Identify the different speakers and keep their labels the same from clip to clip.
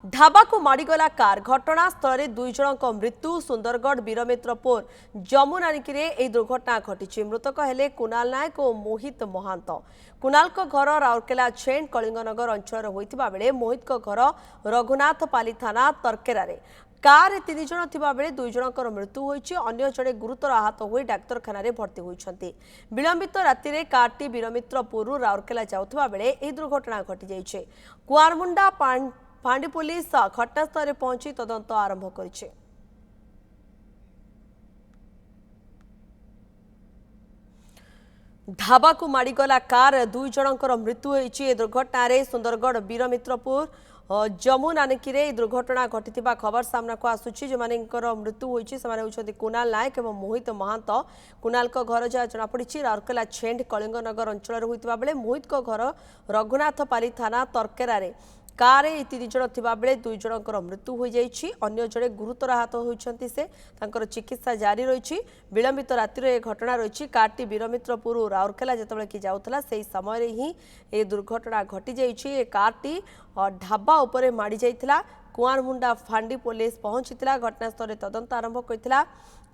Speaker 1: ढाबा को माड़गला कार घटनास्थल में दुई जन मृत्यु सुंदरगढ़ वीरमित्रपुर जमुनानिकी यह दुर्घटना घटी मृतक हेले कुणाल नायक और मोहित महांत कुणाल घर राउरकेला छेंड कलिंगनगर अंचल होता बेले मोहित घर रघुनाथपाली थाना तरकेरा कार तीन जन थिबा बेले दुई जनकर मृत्यु होईछि अन्य जड़े गुरुतर आहत होई डाक्तरखाना रे भर्ती होइछन्ति विलंबित राति रे कारटी वीरमित्रपुर राउरकेला जाउथबा बेले एही दुर्घटना घटी जाइछे कुआरमुंडा फांडी पुलिस घटनास्थल रे पहुंची तदंत आरंभ करिछे। ढाबा को माड़गला कार दुई जनकर मृत्यु होईछि दुर्घटना रे सुंदरगढ़ वीरमित्रपुर जमुनानिकी दुर्घटना घटी खबर सामना को आसुची जो मृत्यु होती से कुणाल नायक और मोहित महांत कुणाल घर जहाँ जमापड़ी राउरकेला छेंड कलिंगनगर अंचल होता बेले मोहित घर रघुनाथपाली थाना तरकेरा कार तीन जन थिबा बेले दुई जनकर मृत्यु हो जाइछि अन्य जड़े गुरुतर आहत होइछन्ति से तांकर चिकित्सा जारी रही विलंबित रातिर ए घटना रही कारटी वीरमित्रपुर राउरकेला जितेबाला कि जाउथला सेही समय रे ही ए दुर्घटना घटी जाइछि ए कारटी ढाबा उपरे माड़ी जाइथिला कुआरमुंडा फांडी पुलिस पहुंचीला घटनास्थल तदंत आरंभ करथिला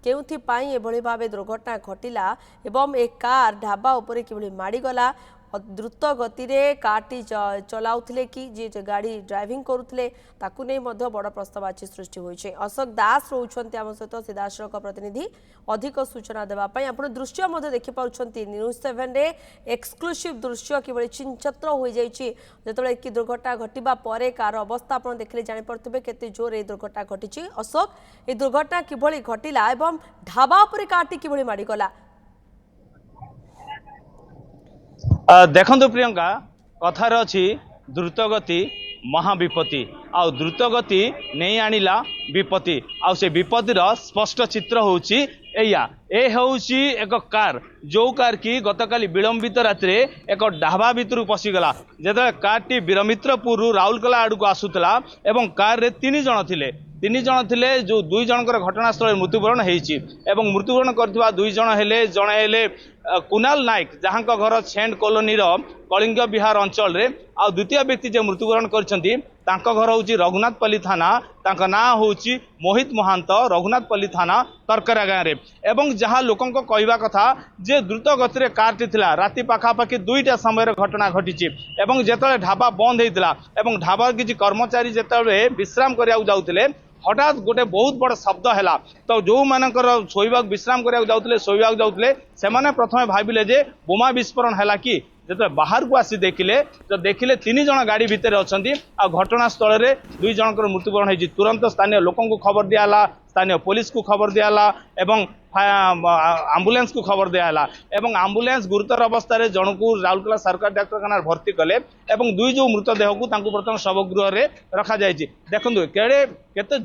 Speaker 1: केउथि एभଳି भाबे दुर्घटना घटिला एवं ए कार ढाबा उपरे किभଳି माड़ी गला द्रुत गति रे कारटी चलाउथिले कि जे गाड़ी ड्राइविंग करुथिले ताकु नै मध्य बड़ प्रश्नवाची सृष्टि होइछे। अशोक दास रोचंती आम सहित सीधासलख प्रतिनिधि अधिक सूचना देबा पई आपण दृश्य मध्य देखि पाउछंती न्यूज 7 रे एक्सक्लूसिव दृश्य किबळे चिंचत्र होई जाइछि जेतबळे कि दुर्घटना घटिबा परे कार अवस्था आपण देखले जानि परथिबे केते जोर ए दुर्घटना घटिछि। अशोक ए दुर्घटना किभଳି घटिला एवं ढाबा उपरे कारटी किभଳି माडी गला
Speaker 2: देखंतु प्रियंका कथार अच्छी द्रुतगति महाविपत्ति आ द्रुतगति नहीं आनिला विपत्ति आ से विपत्तिर स्पष्ट चित्र होउची एया ए होउची एक कार जो कार की गतकाली विलंबित रात्रे एक ढाबा भितर पशिगला जेते कारटी वीरमित्रपुर राउरकेला आड़ को आसुतला एवं कार रे तीन जन थिले जो दुई जनकर घटनास्थल मृत्युवरण होइछि एवं मृत्युवरण करथिबा दुई जन हेले जणे हेले कुणाल नायक जहाँ घर छेंड कॉलोनी कलिंग विहार अंचल रे आ द्वितीय व्यक्ति जे मृत्युवरण करछन्ती तांको घर होउछि रघुनाथपाली थाना तांका ना होउछि मोहित महांत रघुनाथपाली थाना तरकेरा गाँव रे एवं जहाँ लोकंको कहवा कथा जे द्रुत गति रे कारटी थिला राति पाखापाखि 2टा समय घटना घटिछि एवं जेतले ढाबा बंद हेइतिला एवं ढाबा किछि कर्मचारी जेतले विश्राम करिया जाउथिले हठात गोटे बहुत बड़ शब्द है तो जो मानकर शोवा विश्राम करवाक जाते से प्रथम भाविले जे बोमा विस्फोरण है कि जो बाहर को आसी देखिले तो देखिले 3 जन गाड़ी भितर अच्छा आ घटनास्थल में 2 जनकर मृत्युवरण होती तुरंत स्थानीय लोकों को खबर दियाला स्थानीय पुलिस को खबर दियाला एवं आम्बुलेंस को खबर दियाला एवं आम्बुलेंस गुरुतर अवस्था रे जन को राउरकेला सरकारी डाक्तखाना भर्ती कले एवं 2 जो मृतदेह को प्रथम शवगृह रे रखा जायछि। देखंतु केते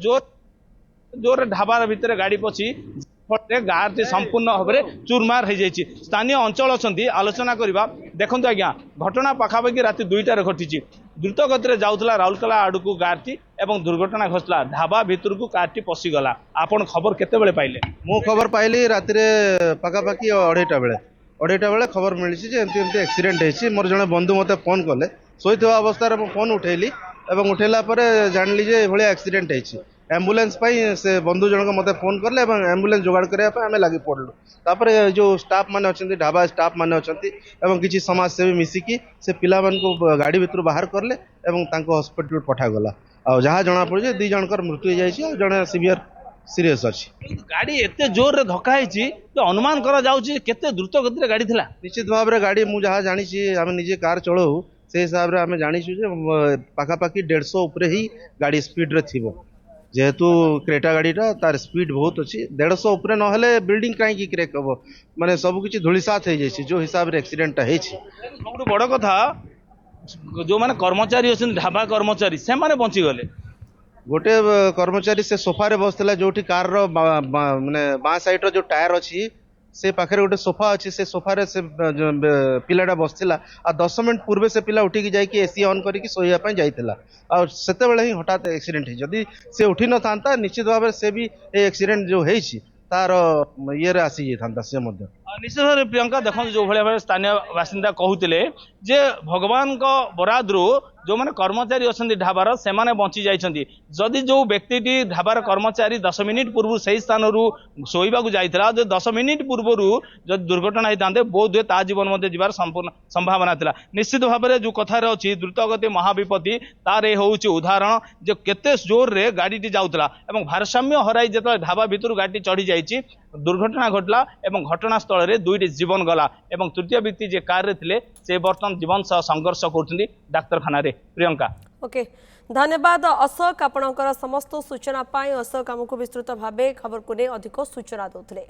Speaker 2: जोर ढाबा भितर गाड़ी पछि गाँव संपूर्ण भाव में चूरमार हो जाइए स्थानीय अंचल अच्छा आलोचना करवा देखो आज्ञा घटना पाखापाखि राति 2टार घटी द्रुत गति जाऊला राउरकेला आड़ को गाड़ी एवं दुर्घटना घटला ढाबा भितर को कारटी पशिगला आपण खबर केते पाइले
Speaker 3: मु खबर पाइली राति पाखापाखि 2:30 बेले खबर मिली एमती एक्सीडेंट होती मोर जड़े बंधु मत फोन कले शोता अवस्था फोन उठेली और उठेला जानी जे ये एक्सीडेंट होती एम्बुलेंस से बंधु जनक मत फोन कले एम्बुलेंस जोगाड़ करने आम लगी पड़लु तापर जो स्टाफ मैंने अच्छा ढाबा स्टाफ मैंने अच्छा किसी समाजसेवी मिसिकी से पिला को गाड़ी भितर बाहर करले हॉस्पिटल पठागला आ जहाँ जना पड़े 2 जनकर मृत्यु हो जाए जड़े सीवियर सीरीयस अच्छी
Speaker 2: गाड़ी एत जोर धक्का होती तो अनुमान करा जाउछि केते द्रुत गति गाड़ी थिला
Speaker 3: निश्चित भाव में गाड़ी मुझे जहाँ जानी आम निजे कार चलाऊ से हिसाब से आम जानी पाखापाखि 150 उपरे ही गाड़ी स्पीड रे थी जेहेतु क्रेटा गाड़ीटा तार स्पीड बहुत अच्छी 150 उपरे नहले बिल्डिंग कहीं क्रेक हम माने सबकि धूलिसात हो जाए जो हिसाब से एक्सीडेंटा
Speaker 2: सब बड़ कथा जो माने कर्मचारी अच्छे ढाबा कर्मचारी से माने बंची गले
Speaker 3: गोटे कर्मचारी से सोफा बसला जो कार माने बाँ साइड जो टायर अच्छी से पाखे गोटे सोफा अच्छी से सोफारे से पिलाटा बसला आ 10 मिनट पूर्वे से पिला उठिकी जाइए एसी ऑन करके शोवाई जाइला और सेतेबेले ही हठात एक्सीडेंट जदि से उठी न था निश्चित भाव से भी एक्सीडेंट जो है तार ये आसी जाता से
Speaker 2: निश्चित भाव प्रियंका देखो जो भाई स्थानीय बासिंदा कहते जे भगवान बरादरू जो मैंने कर्मचारी अच्छा ढाबार से बंची जाइए जदि जो व्यक्ति ढाबार कर्मचारी 10 मिनिट पूर्व से स्थान शोवा जाता 10 मिनिट पूर्व जब दुर्घटना होता बोध हुए ता जीवन मध्य जीवार संपूर्ण संभावना था निश्चित भाव में जो कथार अच्छी द्रुतगति महाविपत्ति तार ये हूँ उदाहरण जो केते जोर रे गाड़ी जाऊला भारसाम्य हराई जो ढाबा भितर गाड़ी चढ़ी जाइए दुर्घटना घटला घटनास्थल में दुईटी जीवन गला तृतीय व्यक्ति जे कार रे थिले से बर्तमान जीवन सह संघर्ष कर डाक्तखाना रे प्रियंका
Speaker 1: ओके धन्यवाद अशोक आपणकर समस्त सूचना पाई अशोक आमको विस्तृत भाव खबर को नहीं अधिक सूचना देते।